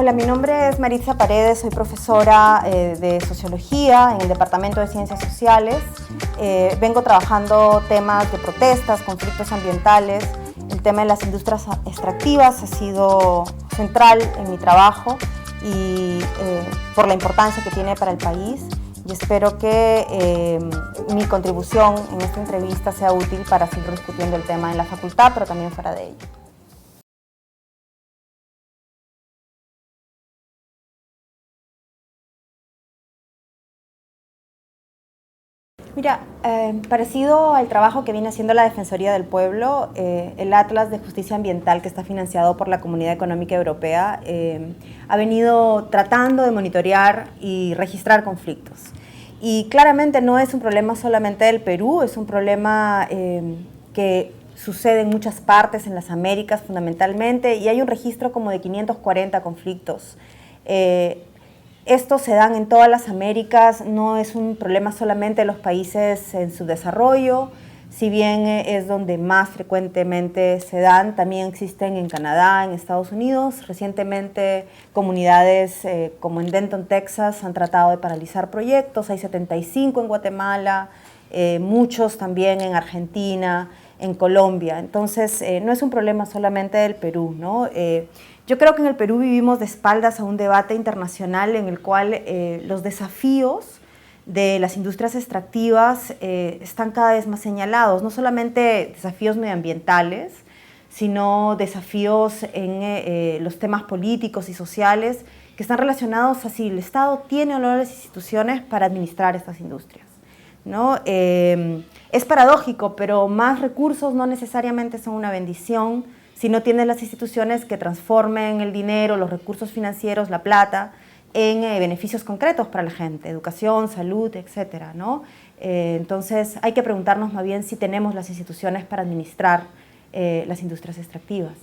Hola, mi nombre es Maritza Paredes, soy profesora de Sociología en el Departamento de Ciencias Sociales. Vengo trabajando temas de protestas, conflictos ambientales. El tema de las industrias extractivas ha sido central en mi trabajo y por la importancia que tiene para el país. Y espero que mi contribución en esta entrevista sea útil para seguir discutiendo el tema en la facultad, pero también fuera de ella. Mira, parecido al trabajo que viene haciendo la Defensoría del Pueblo, el Atlas de Justicia Ambiental, que está financiado por la Comunidad Económica Europea, ha venido tratando de monitorear y registrar conflictos. Y claramente no es un problema solamente del Perú, es un problema que sucede en muchas partes, en las Américas fundamentalmente, y hay un registro como de 540 conflictos. Estos se dan en todas las Américas, no es un problema solamente de los países en subdesarrollo, si bien es donde más frecuentemente se dan, también existen en Canadá, en Estados Unidos. Recientemente comunidades como en Denton, Texas, han tratado de paralizar proyectos, hay 75 en Guatemala, muchos también en Argentina, en Colombia. Entonces no es un problema solamente del Perú, ¿no? Yo creo que en el Perú vivimos de espaldas a un debate internacional en el cual los desafíos de las industrias extractivas están cada vez más señalados, no solamente desafíos medioambientales, sino desafíos en los temas políticos y sociales que están relacionados a si el Estado tiene o no las instituciones para administrar estas industrias, ¿no? Es paradójico, pero más recursos no necesariamente son una bendición si no tienes las instituciones que transformen el dinero, los recursos financieros, la plata, en beneficios concretos para la gente, educación, salud, etcétera, ¿no? Entonces hay que preguntarnos más bien si tenemos las instituciones para administrar las industrias extractivas.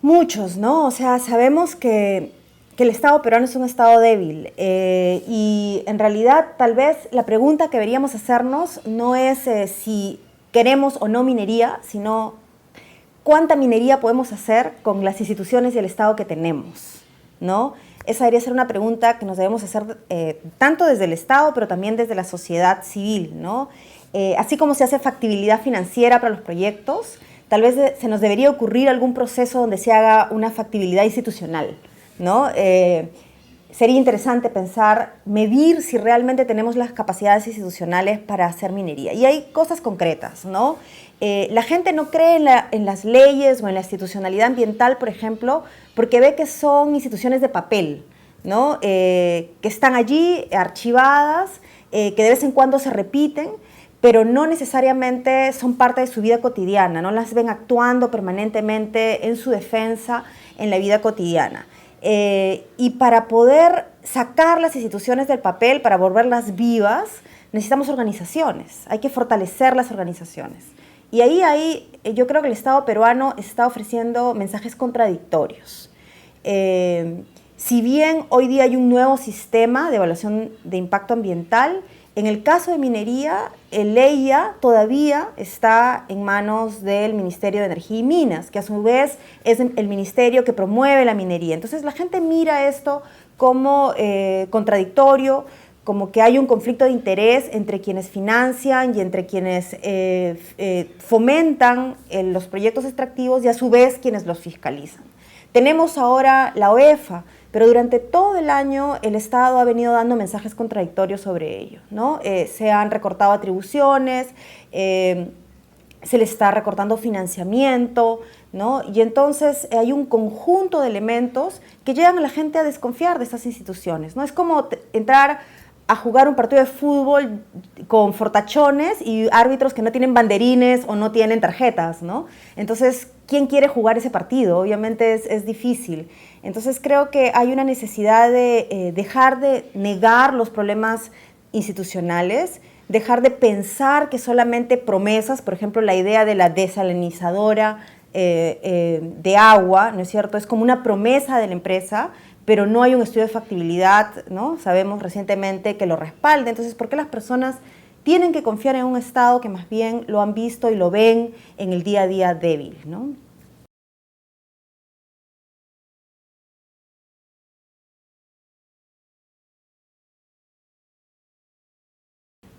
Muchos, ¿no? O sea, sabemos que el Estado peruano es un Estado débil y en realidad tal vez la pregunta que deberíamos hacernos no es si queremos o no minería, sino cuánta minería podemos hacer con las instituciones y el Estado que tenemos, ¿no? Esa debería ser una pregunta que nos debemos hacer tanto desde el Estado, pero también desde la sociedad civil, ¿no? Así como se hace factibilidad financiera para los proyectos, tal vez se nos debería ocurrir algún proceso donde se haga una factibilidad institucional, ¿no? Sería interesante pensar, medir si realmente tenemos las capacidades institucionales para hacer minería. Y hay cosas concretas, ¿no? La gente no cree en las leyes o en la institucionalidad ambiental, por ejemplo, porque ve que son instituciones de papel, ¿no? Que están allí archivadas, que de vez en cuando se repiten, pero no necesariamente son parte de su vida cotidiana, no las ven actuando permanentemente en su defensa en la vida cotidiana. Y para poder sacar las instituciones del papel, para volverlas vivas, necesitamos organizaciones, hay que fortalecer las organizaciones. Y ahí yo creo que el Estado peruano está ofreciendo mensajes contradictorios. Si bien hoy día hay un nuevo sistema de evaluación de impacto ambiental, en el caso de minería, el EIA todavía está en manos del Ministerio de Energía y Minas, que a su vez es el ministerio que promueve la minería. Entonces la gente mira esto como contradictorio, como que hay un conflicto de interés entre quienes financian y entre quienes fomentan los proyectos extractivos y a su vez quienes los fiscalizan. Tenemos ahora la OEFA, pero durante todo el año el Estado ha venido dando mensajes contradictorios sobre ello, ¿no? Se han recortado atribuciones, se le está recortando financiamiento, ¿no? Y entonces hay un conjunto de elementos que llevan a la gente a desconfiar de estas instituciones, ¿no? Es como entrar a jugar un partido de fútbol con fortachones y árbitros que no tienen banderines o no tienen tarjetas, ¿no? Entonces, ¿quién quiere jugar ese partido? Obviamente es difícil. Entonces, creo que hay una necesidad de dejar de negar los problemas institucionales, dejar de pensar que solamente promesas, por ejemplo, la idea de la desalinizadora de agua, ¿no es cierto? Es como una promesa de la empresa, pero no hay un estudio de factibilidad, ¿no? Sabemos recientemente que lo respalde. Entonces, ¿por qué las personas tienen que confiar en un Estado que más bien lo han visto y lo ven en el día a día débil, ¿no?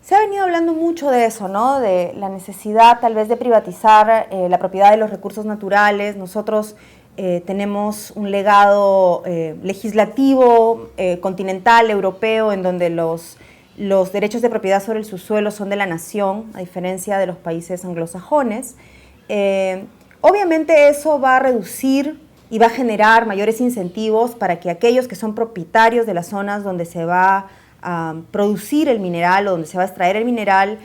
Se ha venido hablando mucho de eso, ¿no? De la necesidad tal vez de privatizar la propiedad de los recursos naturales. Nosotros tenemos un legado legislativo, continental, europeo, en donde los derechos de propiedad sobre el subsuelo son de la nación, a diferencia de los países anglosajones. Obviamente eso va a reducir y va a generar mayores incentivos para que aquellos que son propietarios de las zonas donde se va a producir el mineral o donde se va a extraer el mineral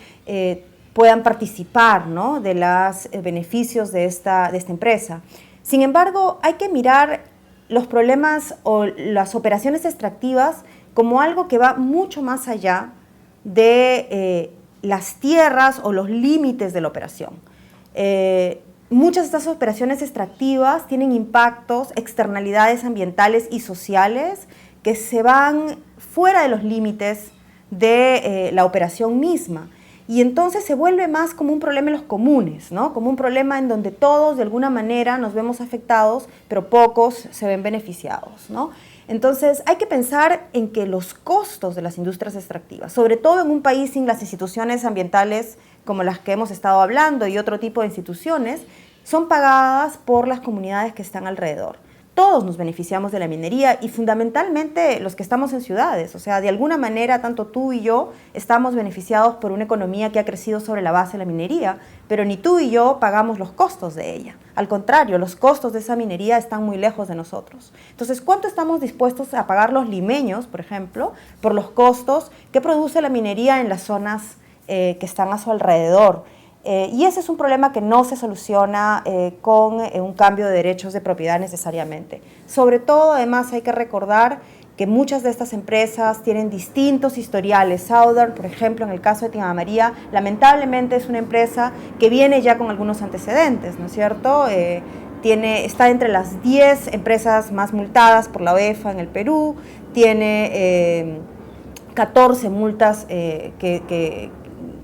puedan participar, ¿no?, de los beneficios de esta empresa. Sin embargo, hay que mirar los problemas o las operaciones extractivas como algo que va mucho más allá de las tierras o los límites de la operación. Muchas de estas operaciones extractivas tienen impactos, externalidades ambientales y sociales que se van fuera de los límites de la operación misma. Y entonces se vuelve más como un problema en los comunes, ¿no? Como un problema en donde todos de alguna manera nos vemos afectados, pero pocos se ven beneficiados, ¿no? Entonces hay que pensar en que los costos de las industrias extractivas, sobre todo en un país sin las instituciones ambientales como las que hemos estado hablando y otro tipo de instituciones, son pagadas por las comunidades que están alrededor. Todos nos beneficiamos de la minería y fundamentalmente los que estamos en ciudades. O sea, de alguna manera, tanto tú y yo estamos beneficiados por una economía que ha crecido sobre la base de la minería, pero ni tú y yo pagamos los costos de ella. Al contrario, los costos de esa minería están muy lejos de nosotros. Entonces, ¿cuánto estamos dispuestos a pagar los limeños, por ejemplo, por los costos que produce la minería en las zonas que están a su alrededor? Y ese es un problema que no se soluciona con un cambio de derechos de propiedad necesariamente. Sobre todo, además, hay que recordar que muchas de estas empresas tienen distintos historiales. Southern, por ejemplo, en el caso de Tía María, lamentablemente es una empresa que viene ya con algunos antecedentes, ¿no es cierto? Está entre las 10 empresas más multadas por la OEFA en el Perú, tiene 14 multas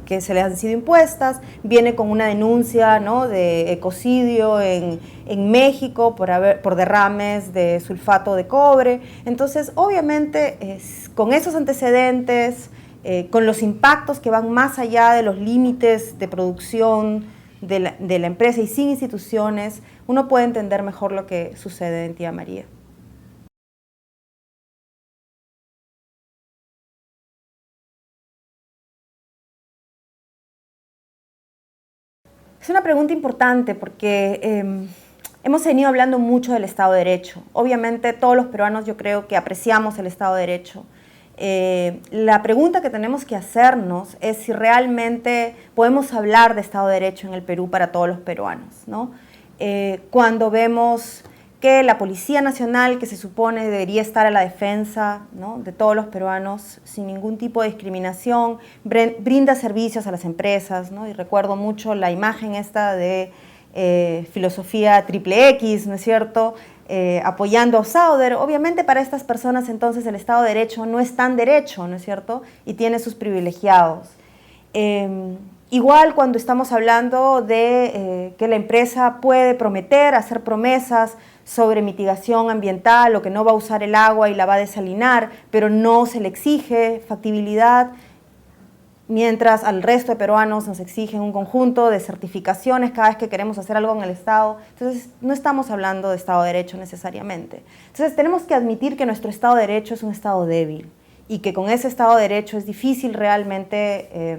que se les han sido impuestas, viene con una denuncia, ¿no?, de ecocidio en México por derrames de sulfato de cobre. Entonces, obviamente, con esos antecedentes, con los impactos que van más allá de los límites de producción de la empresa y sin instituciones, uno puede entender mejor lo que sucede en Tía María. Es una pregunta importante porque hemos venido hablando mucho del Estado de Derecho. Obviamente todos los peruanos yo creo que apreciamos el Estado de Derecho. La pregunta que tenemos que hacernos es si realmente podemos hablar de Estado de Derecho en el Perú para todos los peruanos, ¿no? Cuando vemos que la Policía Nacional, que se supone debería estar a la defensa, ¿no?, de todos los peruanos sin ningún tipo de discriminación, brinda servicios a las empresas, ¿no? Y recuerdo mucho la imagen esta de filosofía triple X, ¿no es cierto?, apoyando a Sauder. Obviamente para estas personas entonces el Estado de Derecho no es tan derecho, ¿no es cierto?, y tiene sus privilegiados. Igual cuando estamos hablando de que la empresa puede prometer, hacer promesas sobre mitigación ambiental o que no va a usar el agua y la va a desalinar, pero no se le exige factibilidad, mientras al resto de peruanos nos exigen un conjunto de certificaciones cada vez que queremos hacer algo en el Estado. Entonces, no estamos hablando de Estado de Derecho necesariamente. Entonces, tenemos que admitir que nuestro Estado de Derecho es un Estado débil y que con ese Estado de Derecho es difícil realmente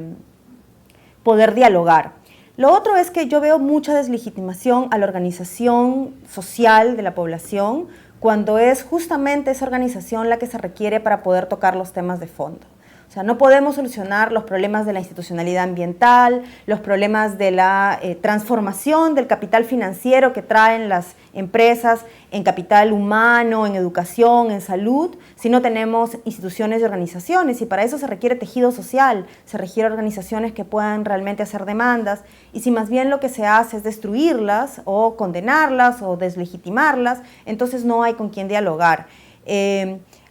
poder dialogar. Lo otro es que yo veo mucha deslegitimación a la organización social de la población cuando es justamente esa organización la que se requiere para poder tocar los temas de fondo. O sea, no podemos solucionar los problemas de la institucionalidad ambiental, los problemas de la transformación del capital financiero que traen las empresas en capital humano, en educación, en salud, si no tenemos instituciones y organizaciones. Y para eso se requiere tejido social, se requiere organizaciones que puedan realmente hacer demandas. Y si más bien lo que se hace es destruirlas o condenarlas o deslegitimarlas, entonces no hay con quién dialogar.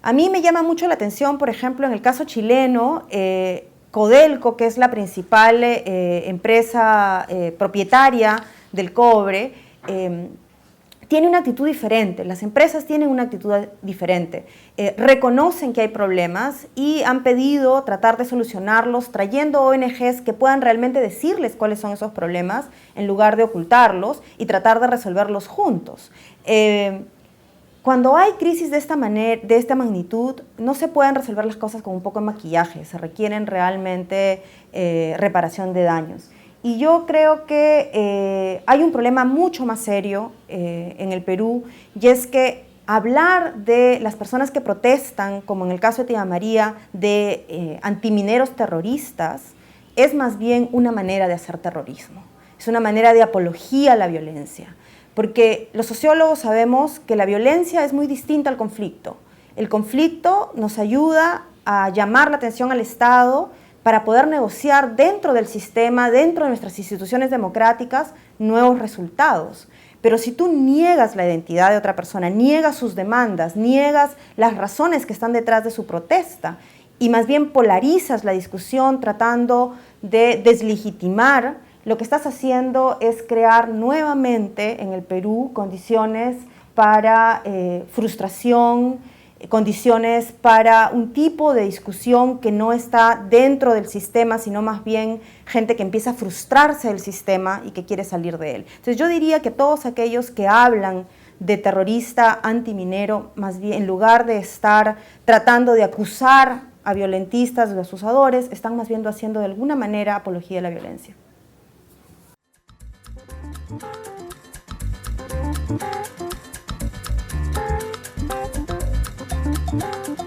A mí me llama mucho la atención, por ejemplo, en el caso chileno, Codelco, que es la principal empresa propietaria del cobre, tiene una actitud diferente. Las empresas tienen una actitud diferente. Reconocen que hay problemas y han pedido tratar de solucionarlos trayendo ONGs que puedan realmente decirles cuáles son esos problemas en lugar de ocultarlos y tratar de resolverlos juntos. Cuando hay crisis de esta magnitud, no se pueden resolver las cosas con un poco de maquillaje, se requieren realmente reparación de daños. Y yo creo que hay un problema mucho más serio en el Perú, y es que hablar de las personas que protestan, como en el caso de Tía María, de antimineros terroristas, es más bien una manera de hacer terrorismo, es una manera de apología a la violencia. Porque los sociólogos sabemos que la violencia es muy distinta al conflicto. El conflicto nos ayuda a llamar la atención al Estado para poder negociar dentro del sistema, dentro de nuestras instituciones democráticas, nuevos resultados. Pero si tú niegas la identidad de otra persona, niegas sus demandas, niegas las razones que están detrás de su protesta y más bien polarizas la discusión tratando de deslegitimar, lo que estás haciendo es crear nuevamente en el Perú condiciones para frustración, condiciones para un tipo de discusión que no está dentro del sistema, sino más bien gente que empieza a frustrarse del sistema y que quiere salir de él. Entonces yo diría que todos aquellos que hablan de terrorista antiminero, más bien en lugar de estar tratando de acusar a violentistas o acusadores, están más bien haciendo de alguna manera apología de la violencia. Thank you.